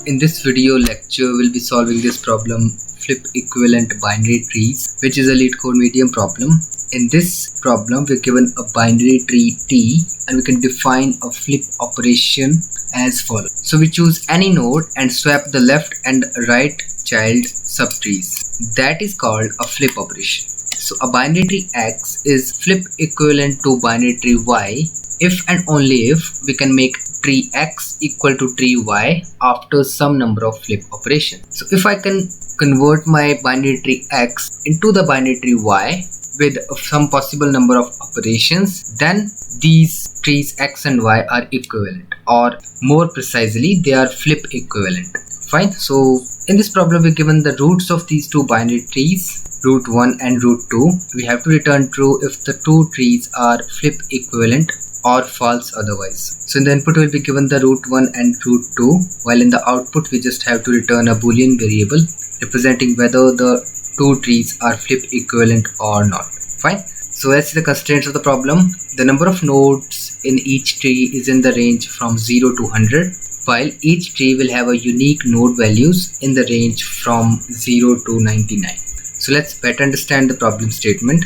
In this video lecture, we'll be solving this problem, flip equivalent binary trees, which is a Leetcode medium problem. In this problem, we're given a binary tree T and we can define a flip operation as follows. So we choose any node and swap the left and right child subtrees. That is called a flip operation. So a binary tree X is flip equivalent to binary tree Y if and only if we can make tree X equal to tree Y after some number of flip operations. So if I can convert my binary tree X into the binary tree Y with some possible number of operations, then these trees X and Y are equivalent, or more precisely they are flip equivalent. Fine. So in this problem we're given the roots of these two binary trees, root 1 and root 2. We have to return true if the two trees are flip equivalent or false otherwise. So in the input we'll be given the root 1 and root 2, while in the output we just have to return a boolean variable representing whether the two trees are flip equivalent or not. Fine. So let's see the constraints of the problem. The number of nodes in each tree is in the range from 0 to 100, while each tree will have a unique node values in the range from 0 to 99. So let's better understand the problem statement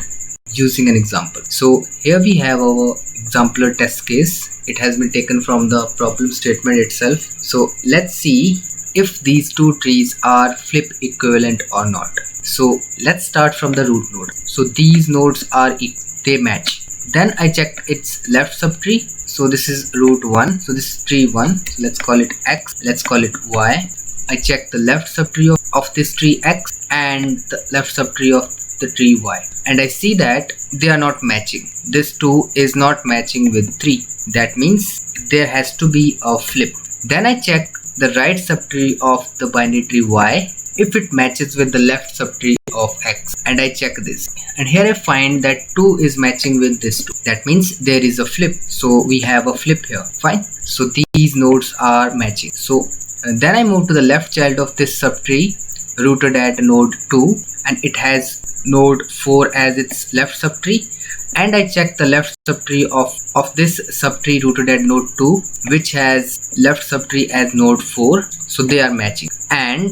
using an example. So here we have our exemplar test case. It has been taken from the problem statement itself. So let's see if these two trees are flip equivalent or not. So let's start from the root node. So these nodes are they match. Then I check its left subtree. So this is root 1. So this is tree 1. So let's call it X. Let's call it Y. I check the left subtree of this tree X and the left subtree of the tree Y, and I see that they are not matching. This 2 is not matching with 3. That means there has to be a flip. Then I check the right subtree of the binary tree Y if it matches with the left subtree of X, and I check this, and here I find that 2 is matching with this 2. That means there is a flip. So we have a flip here. Fine. So these nodes are matching. So then I move to the left child of this subtree rooted at node 2, and it has node 4 as its left subtree, and I check the left subtree of this subtree rooted at node 2, which has left subtree as node 4. So they are matching, and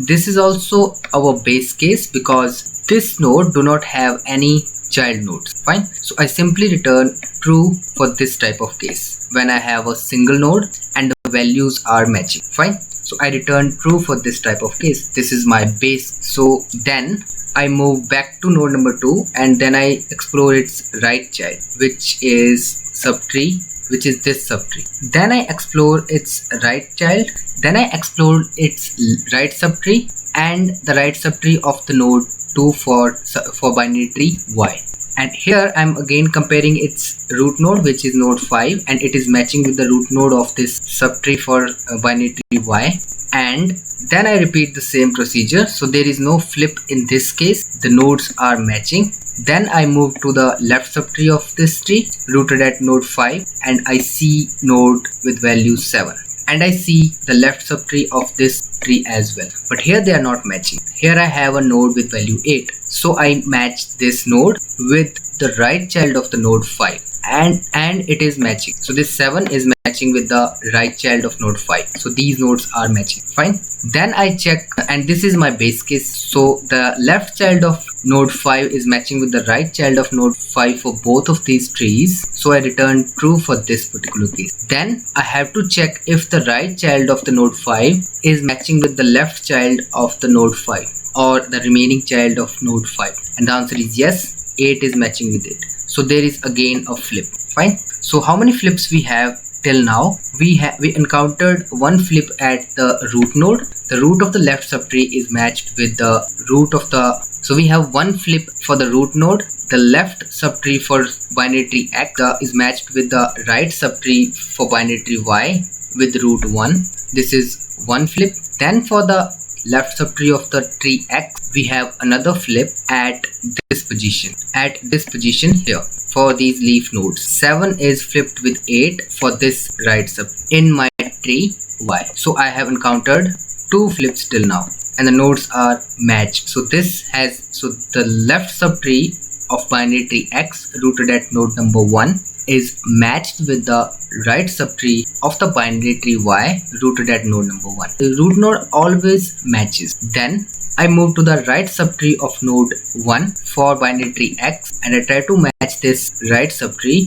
this is also our base case because this node do not have any child nodes. Fine. So I simply return true for this type of case when I have a single node and the values are matching. Fine. So I return true for this type of case. This is my base. So then I move back to node number 2, and then I explore its right child, which is subtree, which is this subtree. Then I explore its right child. Then I explore its right subtree and the right subtree of the node 2 for binary tree Y. And here I'm again comparing its root node, which is node 5, and it is matching with the root node of this subtree for binary tree Y. And then I repeat the same procedure. So there is no flip in this case. The nodes are matching. Then I move to the left subtree of this tree rooted at node 5, and I see node with value 7. And I see the left subtree of this tree as well. But here they are not matching. Here I have a node with value 8. So I match this node with the right child of the node 5. And it is matching. So this 7 is matching with the right child of node 5. So these nodes are matching. Fine. Then I check, and this is my base case. So the left child of node 5 is matching with the right child of node 5 for both of these trees. So I return true for this particular case. Then I have to check if the right child of the node 5 is matching with the left child of the node 5 or the remaining child of node 5. And the answer is yes, 8 is matching with it. So there is again a flip. Fine. So how many flips we have till now? We encountered one flip at the root node. The root of the left subtree is matched with the root of the, so we have one flip for the root node. The left subtree for binary tree X is matched with the right subtree for binary tree Y with root 1. This is one flip. Then for the left subtree of the tree X, we have another flip at this position. At this position here for these leaf nodes. 7 is flipped with 8 for this right sub in my tree Y. So I have encountered 2 flips till now, and the nodes are matched. So this has, so the left subtree of binary tree X rooted at node number 1 is matched with the right subtree of the binary tree Y rooted at node number 1. The root node always matches. Then I move to the right subtree of node 1 for binary tree X and I try to match this right subtree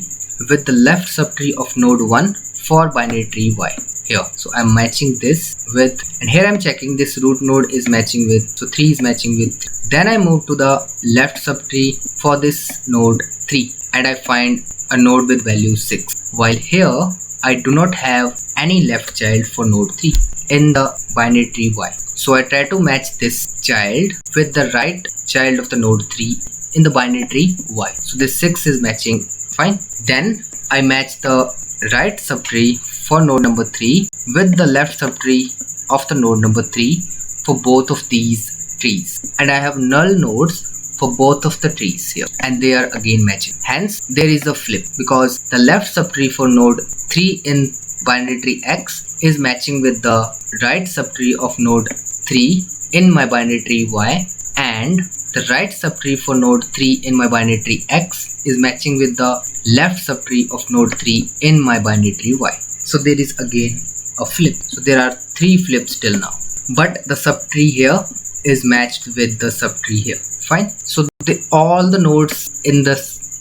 with the left subtree of node 1 for binary tree Y here. So I'm matching this with, and here I'm checking this root node is matching with, so 3 is matching with 3. Then I move to the left subtree for this node 3 and I find a node with value 6, while here I do not have any left child for node 3 in the binary tree Y. So I try to match this child with the right child of the node 3 in the binary tree Y. So this 6 is matching fine. Then I match the right subtree for node number 3 with the left subtree of the node number 3 for both of these trees, and I have null nodes for both of the trees here, and they are again matching. Hence there is a flip because the left subtree for node 3 in binary tree X is matching with the right subtree of node 3 in my binary tree Y, and the right subtree for node 3 in my binary tree X is matching with the left subtree of node 3 in my binary tree Y. So there is again a flip. So there are 3 flips till now, but the subtree here is matched with the subtree here. Fine. So all the nodes in the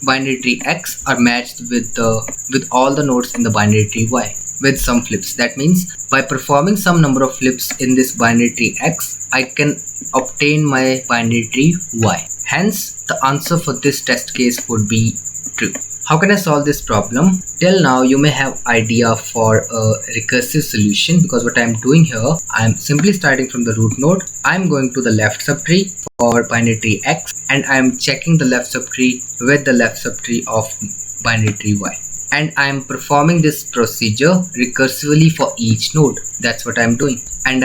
binary tree X are matched with all the nodes in the binary tree Y with some flips. That means by performing some number of flips in this binary tree X, I can obtain my binary tree Y. Hence the answer for this test case would be true. How can I solve this problem? Till now you may have idea for a recursive solution, because what I am doing here, I am simply starting from the root node. I am going to the left subtree for binary tree X and I am checking the left subtree with the left subtree of binary tree Y, and I am performing this procedure recursively for each node. That's what I am doing. And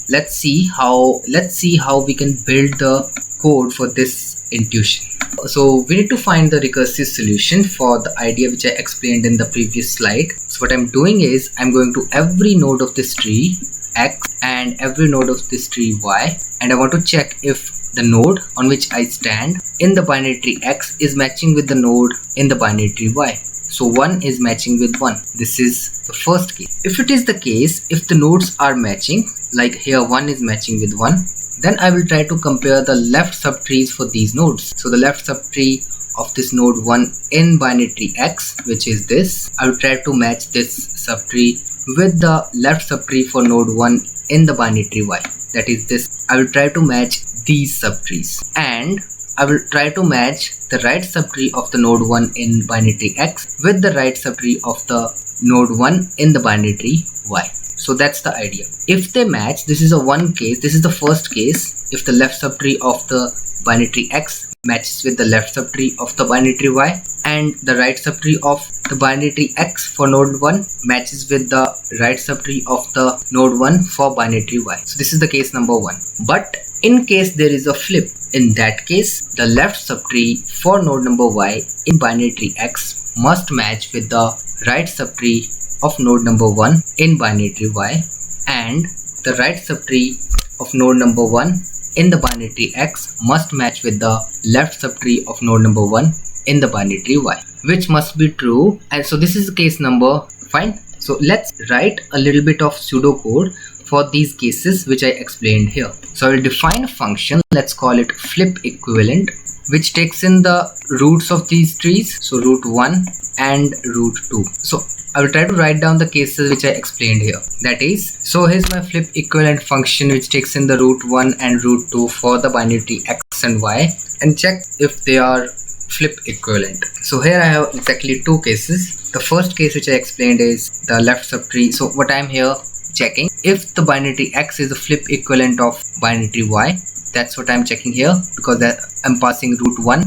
let's see how we can build the code for this intuition. So we need to find the recursive solution for the idea which I explained in the previous slide. So what I'm doing is I'm going to every node of this tree X and every node of this tree Y, and I want to check if the node on which I stand in the binary tree X is matching with the node in the binary tree Y. So 1 is matching with 1. This is the first case. If it is the case, if the nodes are matching, like here 1 is matching with 1, then I will try to compare the left subtrees for these nodes. So the left subtree of this node 1 in binary tree X, which is this, I will try to match this subtree with the left subtree for node 1 in the binary tree Y. That is this. I will try to match these subtrees, and I will try to match the right subtree of the node 1 in binary tree X with the right subtree of the node 1 in the binary tree Y. So that's the idea. If they match, this is a one case, this is the first case. If the left subtree of the binary tree X matches with the left subtree of the binary tree Y, and the right subtree of the binary tree X for node 1 matches with the right subtree of the node 1 for binary tree Y. So this is the case number 1. But in case there is a flip, in that case the left subtree for node number Y in binary tree X must match with the right subtree of node number 1 in binary tree Y, and the right subtree of node number 1 in the binary tree X must match with the left subtree of node number 1 in the binary tree Y, which must be true. And so this is case number fine. So let's write a little bit of pseudocode for these cases which I explained here. So I will define a function, let's call it flip equivalent, which takes in the roots of these trees, so root 1 and root 2. So I will try to write down the cases which I explained here. That is, so here's my flip equivalent function which takes in the root 1 and root 2 for the binary tree X and Y, and check if they are flip equivalent. So here I have exactly 2 cases. The first case which I explained is the left subtree. So what I'm here checking, if the binary tree X is the flip equivalent of binary tree Y, that's what I'm checking here, because I'm passing root 1,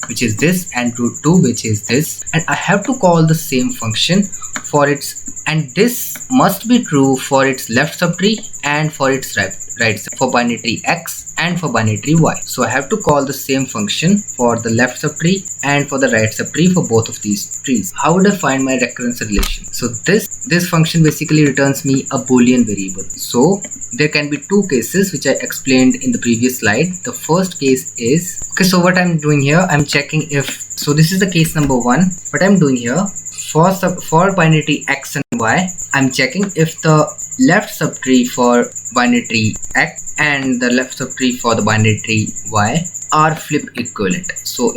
which is this, and root 2, which is this, and I have to call the same function for its and this must be true for its left subtree and for its right for binary tree X and for binary tree Y. So I have to call the same function for the left subtree and for the right subtree for both of these trees. How would I find my recurrence relation? So this function basically returns me a Boolean variable. So there can be two cases which I explained in the previous slide. The first case is, okay, so what I'm doing here, I'm checking if, so this is the case number 1. What I'm doing here, for binary tree X and Y, I'm checking if the left subtree for binary tree X and the left subtree for the binary tree Y are flip equivalent. So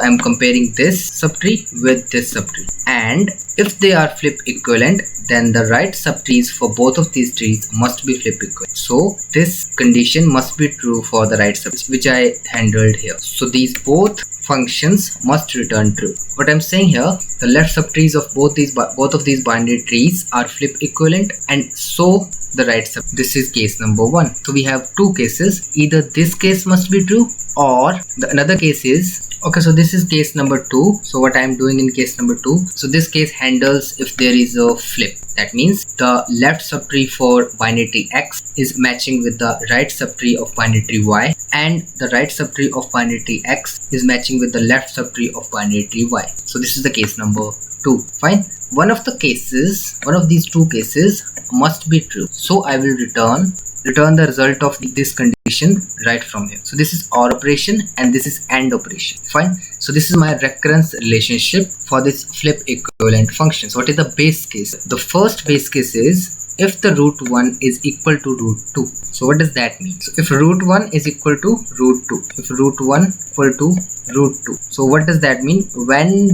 I'm comparing this subtree with this subtree, and if they are flip equivalent, then the right subtrees for both of these trees must be flip equivalent. So this condition must be true for the right subtree, which I handled here. So these both functions must return true. What I'm saying here, the left subtrees of both of these binary trees are flip equivalent, and so the right sub. This is case number 1. So we have two cases. Either this case must be true, or the another case is, okay, so this is case number 2. So what I'm doing in case number 2, so this case handles if there is a flip. That means the left subtree for binary tree X is matching with the right subtree of binary tree Y, and the right subtree of binary tree X is matching with the left subtree of binary tree Y. So this is the case number 2. Fine. One of these two cases must be true. So I will return the result of this condition right from here. So this is OR operation and this is AND operation. Fine. So this is my recurrence relationship for this flip equivalent function. So what is the base case? The first base case is if the root 1 is equal to root 2. So what does that mean? So if root 1 is equal to root 2, if root 1 equal to root 2, so what does that mean? When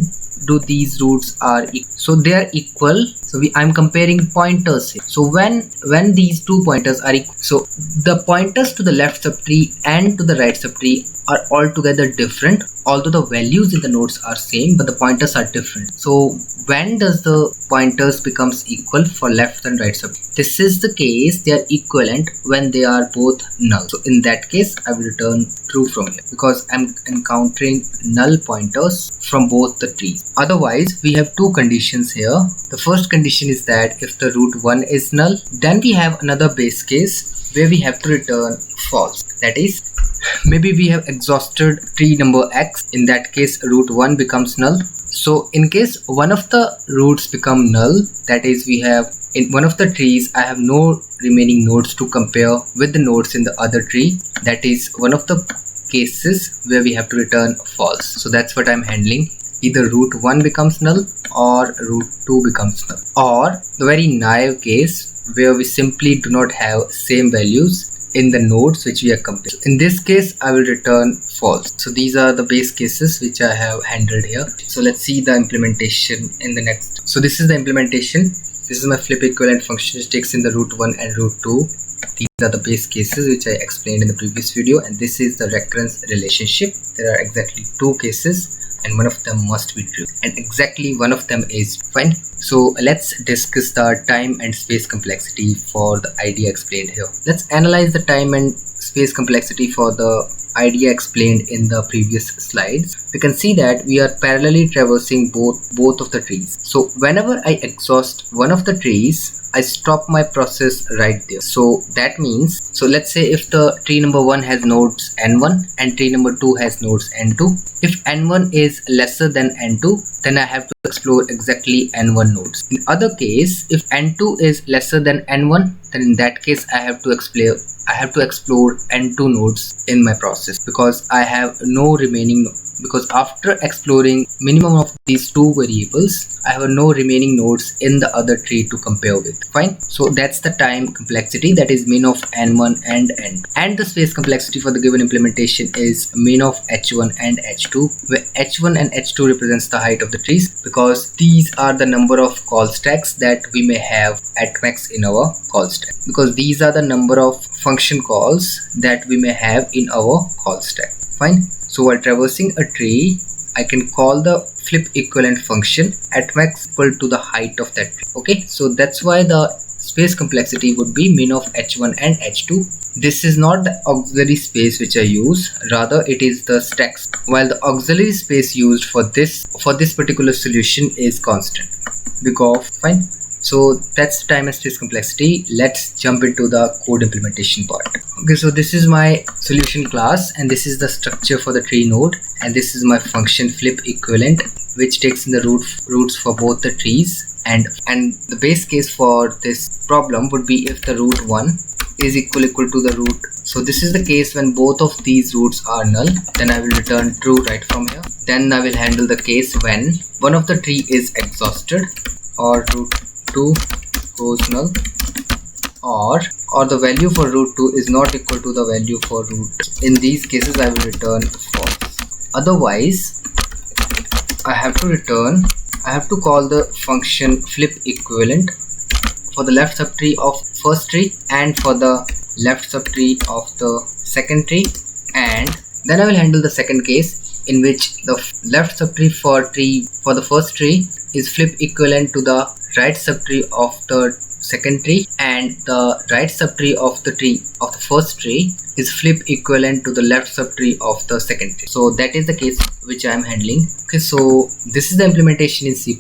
do these roots are equal? So they are equal. So I'm comparing pointers here. So when these two pointers are equal, so the pointers to the left subtree and to the right subtree are altogether different, although the values in the nodes are same, but the pointers are different. So when does the pointers becomes equal for left and right subtree? This is the case they are equivalent when they are both null. So in that case I will return true from here because I'm encountering null pointers from both the trees. Otherwise we have two conditions here. The first condition is that if the root 1 is null, then we have another base case where we have to return false. That is, maybe we have exhausted tree number X. In that case root 1 becomes null. So in case one of the roots become null, that is, we have in one of the trees I have no remaining nodes to compare with the nodes in the other tree. That is one of the cases where we have to return false. So that's what I'm handling. Either root 1 becomes null or root 2 becomes null, or the very naive case where we simply do not have same values in the nodes which we are comparing. In this case I will return false. So these are the base cases which I have handled here. So let's see the implementation in the next. So this is the implementation. This is my flip equivalent function which takes in the root 1 and root 2. These are the base cases which I explained in the previous video, and this is the recurrence relationship. There are exactly two cases and one of them must be true, and exactly one of them is fine. So let's discuss the time and space complexity for the idea explained here. Let's analyze the time and space complexity for the idea explained in the previous slides. We can see that we are parallelly traversing both of the trees. So whenever I exhaust one of the trees, I stop my process right there. So that means, so let's say if the tree number 1 has nodes n1 and tree number 2 has nodes n2. If n1 is lesser than n2, then I have to explore exactly n1 nodes. In other case, if n2 is lesser than n1, then in that case I have to explore n2 nodes in my process, because I have no remaining, because after exploring minimum of these two variables, I have no remaining nodes in the other tree to compare with. Fine. So that's the time complexity, that is min of n1 and n2. And the space complexity for the given implementation is min of h1 and h2, where h1 and h2 represents the height of the trees, because these are the number of call stacks that we may have at max in our call stack, because these are the number of function calls that we may have in our call stack. Fine. So while traversing a tree, I can call the flip equivalent function at max equal to the height of that tree. Okay, so that's why the space complexity would be min of h1 and h2. This is not the auxiliary space which I use, rather it is the stacks, while the auxiliary space used for this particular solution is constant. Because fine. So that's time and space complexity. Let's jump into the code implementation part. Okay, so this is my solution class, and this is the structure for the tree node, and this is my function flip equivalent, which takes in the roots for both the trees. And the base case for this problem would be if the root 1 is equal to the root. So this is the case when both of these roots are null, then I will return true right from here. Then I will handle the case when one of the tree is exhausted, or root 2 goes null, or the value for root 2 is not equal to the value for root. In these cases I will return false. Otherwise I have to call the function flip equivalent for the left subtree of first tree and for the left subtree of the second tree, and then I will handle the second case in which the left subtree for the first tree is flip equivalent to the right subtree of the second tree, and the right subtree of the first tree is flip equivalent to the left subtree of the second tree. So that is the case which I am handling. Okay, so this is the implementation in C++.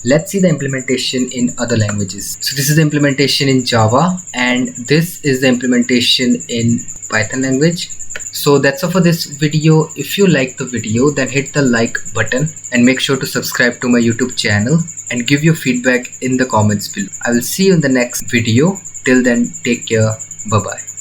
Let's see the implementation in other languages. So this is the implementation in Java, and this is the implementation in Python language. So that's all for this video. If you like the video, then hit the like button and make sure to subscribe to my YouTube channel and give your feedback in the comments below. I will see you in the next video. Till then, take care. Bye bye.